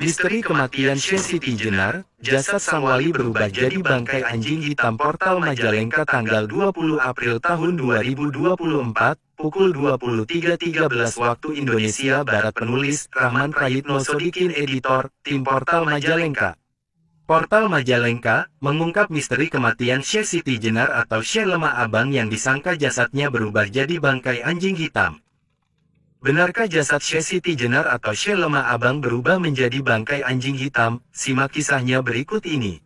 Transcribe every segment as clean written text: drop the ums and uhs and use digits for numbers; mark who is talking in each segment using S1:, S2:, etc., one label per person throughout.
S1: Misteri kematian She Siti Jenar, jasad sang wali berubah jadi bangkai anjing hitam. Portal Majalengka tanggal 20 April tahun 2024, pukul 23.13 waktu Indonesia Barat. Penulis, Rahman Prayitno Sodikin. Editor, Tim Portal Majalengka. Portal Majalengka mengungkap misteri kematian She Siti Jenar atau She Lemah Abang yang disangka jasadnya berubah jadi bangkai anjing hitam. Benarkah jasad She Siti Jenar atau She Lemah Abang berubah menjadi bangkai anjing hitam? Simak kisahnya berikut ini.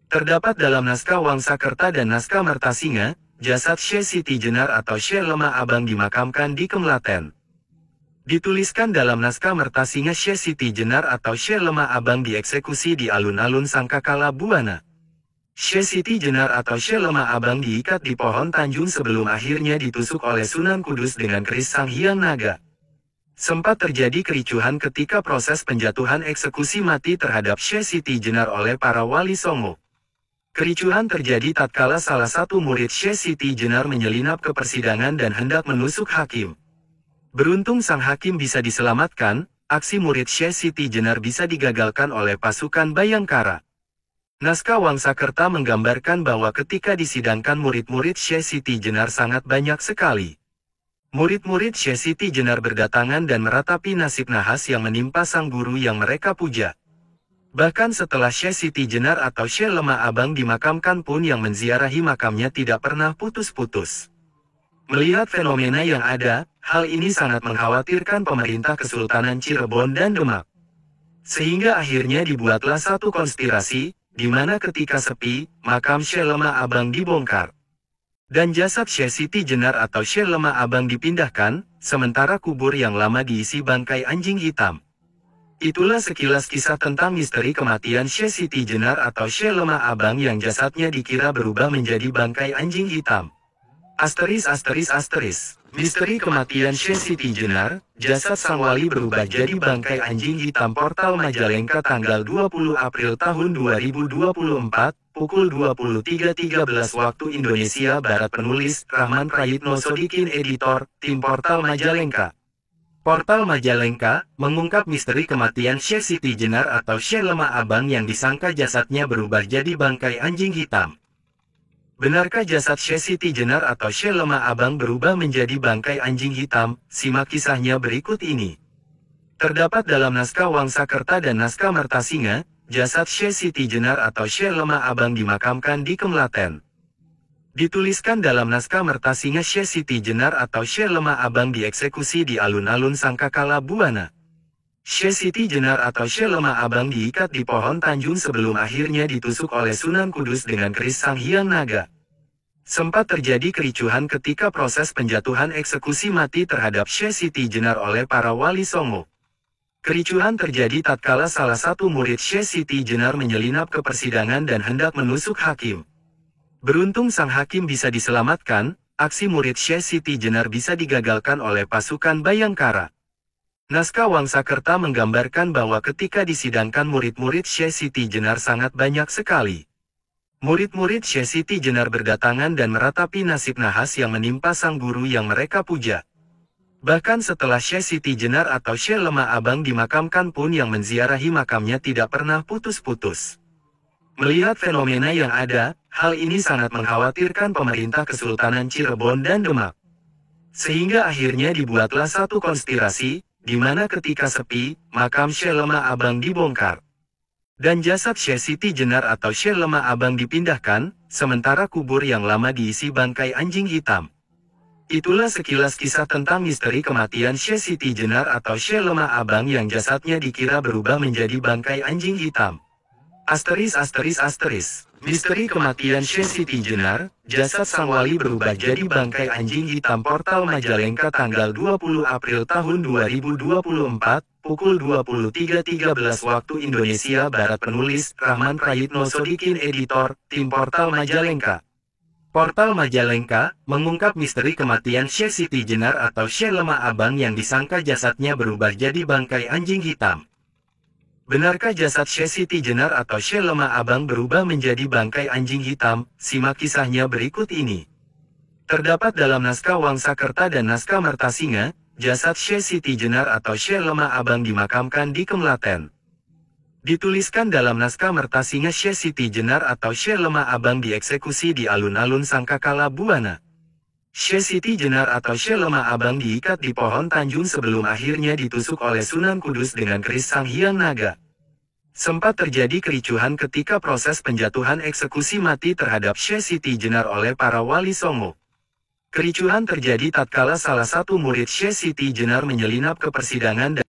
S1: Terdapat dalam naskah Wangsakerta dan naskah Mertasinga, jasad She Siti Jenar atau She Lemah Abang dimakamkan di Kemlaten. Dituliskan dalam naskah Mertasinga, She Siti Jenar atau She Lemah Abang dieksekusi di alun-alun Sangkakala Buana. She Siti Jenar atau She Lemah Abang diikat di pohon Tanjung sebelum akhirnya ditusuk oleh Sunan Kudus dengan keris Sang Hyang Naga. Sempat terjadi kericuhan ketika proses penjatuhan eksekusi mati terhadap She Siti Jenar oleh para wali songo. Kericuhan terjadi tatkala salah satu murid She Siti Jenar menyelinap ke persidangan dan hendak menusuk hakim. Beruntung sang hakim bisa diselamatkan, aksi murid She Siti Jenar bisa digagalkan oleh pasukan Bayangkara. Naskah Wangsakerta menggambarkan bahwa ketika disidangkan murid-murid She Siti Jenar sangat banyak sekali. Murid-murid She Siti Jenar berdatangan dan meratapi nasib nahas yang menimpa sang guru yang mereka puja. Bahkan setelah She Siti Jenar atau She Lemah Abang dimakamkan pun yang menziarahi makamnya tidak pernah putus-putus. Melihat fenomena yang ada, hal ini sangat mengkhawatirkan pemerintah Kesultanan Cirebon dan Demak. Sehingga akhirnya dibuatlah satu konspirasi, di mana ketika sepi, makam She Lemah Abang dibongkar. Dan jasad She Siti Jenar atau She Lemah Abang dipindahkan, sementara kubur yang lama diisi bangkai anjing hitam. Itulah sekilas kisah tentang misteri kematian She Siti Jenar atau She Lemah Abang yang jasadnya dikira berubah menjadi bangkai anjing hitam. Misteri kematian She Siti Jenar, jasad sang wali berubah jadi bangkai anjing hitam. Portal Majalengka tanggal 20 April tahun 2024, pukul 23.13 waktu Indonesia Barat. Penulis, Rahman Prayitno Sodikin. Editor, Tim Portal Majalengka. Portal Majalengka mengungkap misteri kematian She Siti Jenar atau She Lemah Abang yang disangka jasadnya berubah jadi bangkai anjing hitam. Benarkah jasad She Siti Jenar atau She Lemah Abang berubah menjadi bangkai anjing hitam? Simak kisahnya berikut ini. Terdapat dalam naskah Wangsakerta dan naskah Mertasinga, jasad She Siti Jenar atau She Lemah Abang dimakamkan di Kemlaten. Dituliskan dalam naskah Mertasinga, She Siti Jenar atau She Lemah Abang dieksekusi di alun-alun Sangkakala Buana. She Siti Jenar atau She Lemah Abang diikat di pohon Tanjung sebelum akhirnya ditusuk oleh Sunan Kudus dengan keris Sang Hyang Naga. Sempat terjadi kericuhan ketika proses penjatuhan eksekusi mati terhadap She Siti Jenar oleh para wali songo. Kericuhan terjadi tatkala salah satu murid She Siti Jenar menyelinap ke persidangan dan hendak menusuk hakim. Beruntung sang hakim bisa diselamatkan, aksi murid She Siti Jenar bisa digagalkan oleh pasukan Bayangkara. Naskah Wangsakerta menggambarkan bahwa ketika disidangkan murid-murid She Siti Jenar sangat banyak sekali. Murid-murid She Siti Jenar berdatangan dan meratapi nasib nahas yang menimpa sang guru yang mereka puja. Bahkan setelah She Siti Jenar atau She Lemah Abang dimakamkan pun yang menziarahi makamnya tidak pernah putus-putus. Melihat fenomena yang ada, hal ini sangat mengkhawatirkan pemerintah Kesultanan Cirebon dan Demak. Sehingga akhirnya dibuatlah satu konspirasi, di mana ketika sepi, makam She Lemah Abang dibongkar. Dan jasad She Siti Jenar atau She Lemah Abang dipindahkan, sementara kubur yang lama diisi bangkai anjing hitam. Itulah sekilas kisah tentang misteri kematian She Siti Jenar atau She Lemah Abang yang jasadnya dikira berubah menjadi bangkai anjing hitam. Misteri kematian She Siti Jenar, jasad sang wali berubah jadi bangkai anjing hitam. Portal Majalengka tanggal 20 April tahun 2024, pukul 23.13 waktu Indonesia Barat. Penulis, Rahman Prayitno Sodikin. Editor, Tim Portal Majalengka. Portal Majalengka mengungkap misteri kematian She Siti Jenar atau She Lemah Abang yang disangka jasadnya berubah jadi bangkai anjing hitam. Benarkah jasad She Siti Jenar atau She Lemah Abang berubah menjadi bangkai anjing hitam? Simak kisahnya berikut ini. Terdapat dalam naskah Wangsakerta dan naskah Mertasinga, jasad She Siti Jenar atau She Lemah Abang dimakamkan di Kemlaten. Dituliskan dalam naskah Mertasinga Syekh Siti Jenar atau Syekh Lemah Abang dieksekusi di alun-alun Sangkakala Buana. Syekh Siti Jenar atau Syekh Lemah Abang diikat di pohon Tanjung sebelum akhirnya ditusuk oleh Sunan Kudus dengan keris Sang Hyang Naga. Sempat terjadi kericuhan ketika proses penjatuhan eksekusi mati terhadap Syekh Siti Jenar oleh para wali Songo. Kericuhan terjadi tatkala salah satu murid Syekh Siti Jenar menyelinap ke persidangan dan